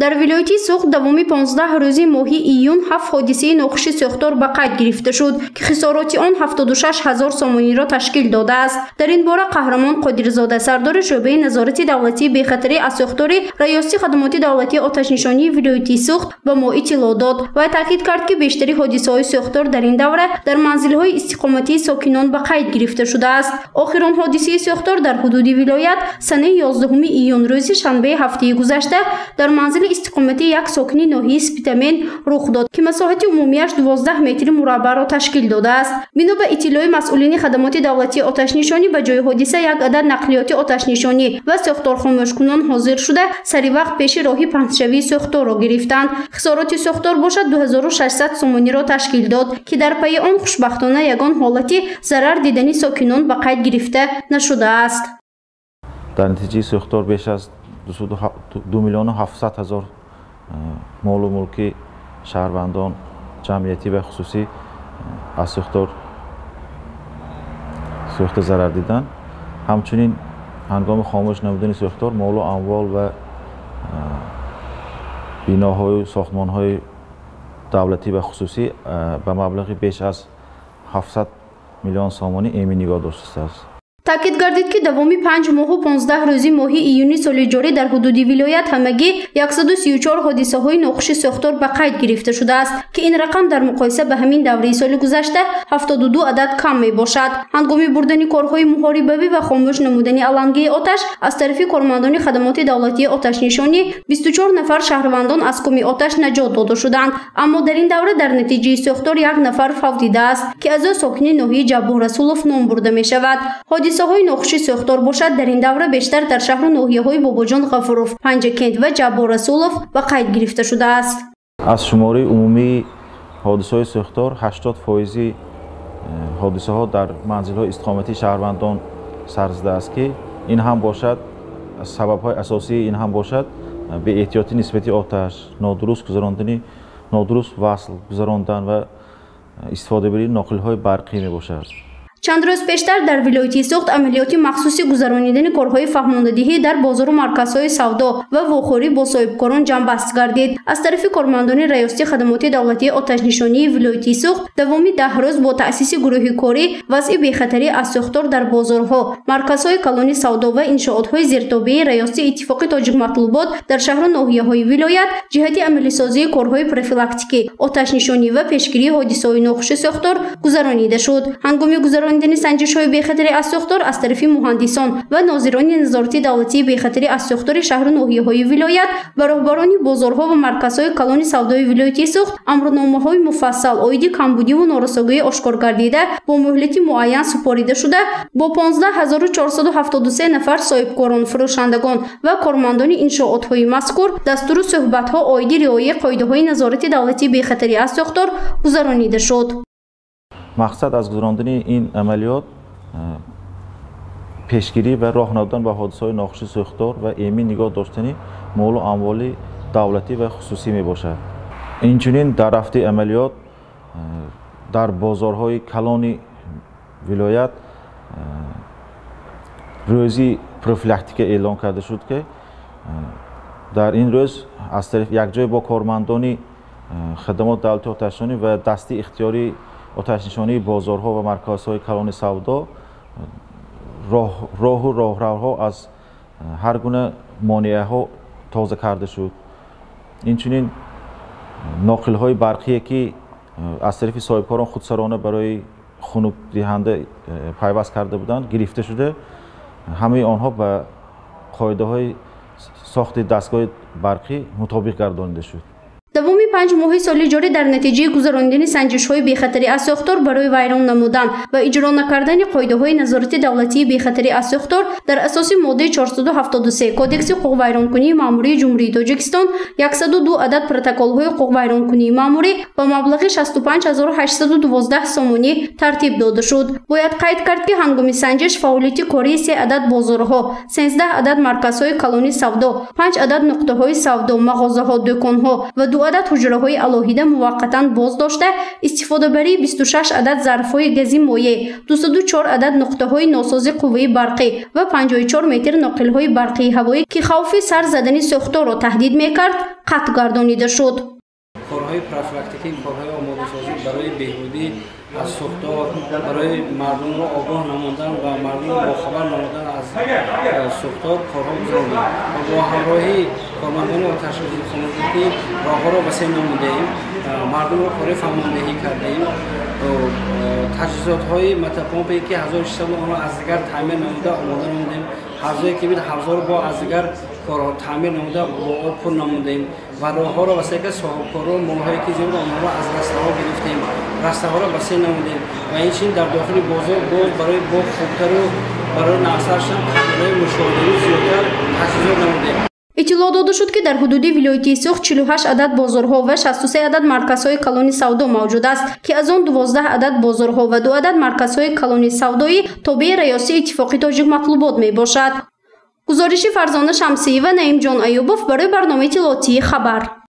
дар вилояти суғд давоми 15 рӯзи моҳи июн 7 ҳодисаи нохуши сӯхтор ба қайд гирифта шуд ки хисороти он 76 000 сомониро ташкил додааст. Дар ин бора қаҳрамон Қодирзода сардори шӯъбаи назорати давлатии бехатарӣ аз сӯхтори раёсати хадамоти давлатии оташнишонии вилояти суғд ба мо иттилоъ дод. Вай таъкид кард ки бештари ҳодисаҳои сӯхтор дар ин давра дар манзилҳои истиқоматии сокинон ба қайд гирифта шудааст. Охир он ҳодисаи сӯхтор дар ҳудуди вилоят санаи 11 июн рӯзи шанбеи ҳафтаи гузашта дар манзили استقامتی یک ساکنی ناحیه سپیتامین رخ داد که مساحت عمومیش 12 متر مربع را تشکیل داده است. بنا به اطلاع مسئولین خدمات دولتی آتش‌نشانی به جای حادثه یک عدد نقلیات آتش‌نشانی و سوختار خاموشکنان حاضر شده سری وقت پیش راه پنجشوی سوختار را گرفتند. خسارات سوختار باشد 2600 سومانی را تشکیل داد که در پی آن خوشبختانه یگان حالتی ضرر دیدنی ساکنان به قید گرفته نشده است. در نتیجه سوختار بیش از 2,700,000 مال و ملکی شهروندان جمعیتی و خصوصی از سوخت ضرر دیدن. همچنین هنگام خاموش نمودن سوختار مال و اموال و بناهای و ساختمان‌های دولتی و خصوصی به مبلغ بیش از 700 میلیون سامانی ایمنی نگاه داشته است. تأکید گردید که دوامی 5 ماه و 15 روزی ماهی ایونی سال جاری در حدود ولایت همگی 134 حادثه های ناخوش ساختار به قید گرفته شده است که این رقم در مقایسه به همین دوره سال گذشته 72 عدد کم می باشد. هنگام بردن کارهای محاربه‌ای و خاموش نمودن علنگه آتش از طرف کارمندان خدمات دولتی آتش نشانی 24 نفر شهروندان از کمی آتش نجات داده شدند، اما در این دوره در نتیجه ساختار 1 نفر فوت دیده است که از ساکن ناحیه جبار رسولوف نام برده می شود. حادثه‌های ناخوش ساختار باشد در این دوره بیشتر در شهر و ناحیه‌های باباجان غفوروف، پنجکند و جبار رسولوف به قید گرفته شده است. از شماره عمومی حادثه‌های ساختار 80% حادثه‌ها در منزل‌های استقامتی شهروندان سر زده است که این هم باشد سبب‌های اساسی این هم باشد به احتیاطی نسبتی آتش، نادرست وصل گذراندن و استفاده بری ناقل‌های برقی میباشد. چند روز پیشتر در ولایت سوخت عملیات مخصوصی گذراندن کارهای فهماندهی در بازار و مرکزهای سودا و واخوری با صاحبکاران جنببست گردید. از طرف کارمندان ریاستی خدمات دولتی آتش‌نشانی ولایت سوخت دوامی 10 روز با تأسیس گروه کاری وضع بی‌خطری از سوختار در بازارها، مرکزهای کلانی سودا و انشاءات‌های زیرتابه ریاستی اتفاق تاجیک مطلوبات در شهر و ناحیه‌های ولایت جهت عملی‌سازی کارهای پروفیلاکتیکی آتش‌نشانی و پیشگیری حادثه‌های ناخوش سوختار گذرانیده شد. هنگام گذراندن سنجش‌های بی‌خطری از سوختار از طرف مهندسان و ناظران نظارتی دولتی بی‌خطری از سوختار شهر و ناحیه‌های ولایت و راهبران بازارها و مرکزهای کلان سودای ولایت سوخت امرنامه‌های مفصل عاید کمبودی و نارسایی آشکار گردیده با مهلت معین سپاریده شده با 15473 نفر صاحبکاران، فروشندگان و کارمندان انشاءات‌های مذکور دستور صحبت‌ها عاید رعایت قاعده‌های نظارت دولتی بی‌خطری از سوختار گذرانیده شد. مقصد از گذراندن این عملیات پیشگیری و راهنمودن به حادثه‌های ناخوش سوختار و ایمن نگاه داشتن مال و اموال دولتی و خصوصی می باشد. اینچنین در رفته عملیات در بازارهای کلان ولایت روزی پروفیلاکتیک اعلام کرده شد که در این روز از طرف یک جای با کارمندان خدمات دولتی آتش‌نشانی و دسته اختیاری آتش‌نشانی بازارها و مرکزهای کلان سودا راه و راهروها از هر گونه مانعه‌ها تازه کرده شد. اینچنین ناقل‌های برقی که از طرف صاحبکاران خودسرانه برای خنک دهنده پیوست کرده بودند گرفته شده، همه آنها به قاعده‌های ساخت دستگاه برقی مطابق گردانیده شد. دوامی 5 ماه سال جاری در نتیجه گذراندن سنجش‌های بی‌خطری از ساختار برای ویران نمودن و اجرا نکردن قاعده‌های نظارت دولتی بی‌خطری از ساختار در اساس ماده 473 کدکس حقوق ویرانکنی ماموری جمهوری تاجیکستان 102 عدد پروتکل‌های حقوق ویرانکنی ماموری با مبلغ 65812 سامانی ترتیب داده شد. باید قید کرد که هنگام سنجش فعالیت کاری 3 عدد بازارها، 13 عدد مرکزهای کلانی سودا، 5 عدد نقطه‌های سودا، مغازه‌ها، دکان‌ها و 2 عدد حجره панҷараҳои алоҳида муваққатан боз дошта, истифодабарии 26 адад зарфҳои гази моеъ, 204 адад нуқтаҳои носози қувваи барқӣ ва 54 метр ноқилҳои барқии ҳавоӣ ки хавфи сар задани сӯхторро таҳдид мекард, қатъ гардонида шуд. کارهای پروفیلاکتیکی، کارهای آماده‌سازی برای بهبودی از سوختار، برای مردم را آگاه نمودن و مردم را باخبر نمودن از سوختار کارها انجام و با همراهی کارمندان آتش‌سوزی خانگی راهها را وسیع نمودیم، مردم را کار فرماندهی کردیم، تجهیزات‌های متپامپی که 1600 آن را از دیگر تعمیر نموده آماده نمودیم، حوضه‌ای که بود حوض‌ها را با از دیگر کارها تعمیر نموده با آب پر نمودیم و راه‌ها را وسیع که صاحبکاران مال‌هایی که زیاد آنها را از رسته‌ها گرفتیم، رسته‌ها را وسیع نمودیم و این چین در داخل بازار باز برای باغ خوبتر و برای نعسرشان برای مشاهده‌ای زیادتر تجهیزات نمودیم. иттилоъ дода шуд ки дар ҳудуди вилояти Сӯғд 48 адад бозорҳо ва 63 адад марказҳои калони савдо мавҷуд аст ки аз он 12 адад бозорҳо ва 2 адад марказҳои калони савдоӣ тобеи раёсии иттифоқи тоҷик матлубот мебошад. гузориши Фарзона Шамсиева, Наимҷон Аюбов барои барномаи иттилоотии Хабар.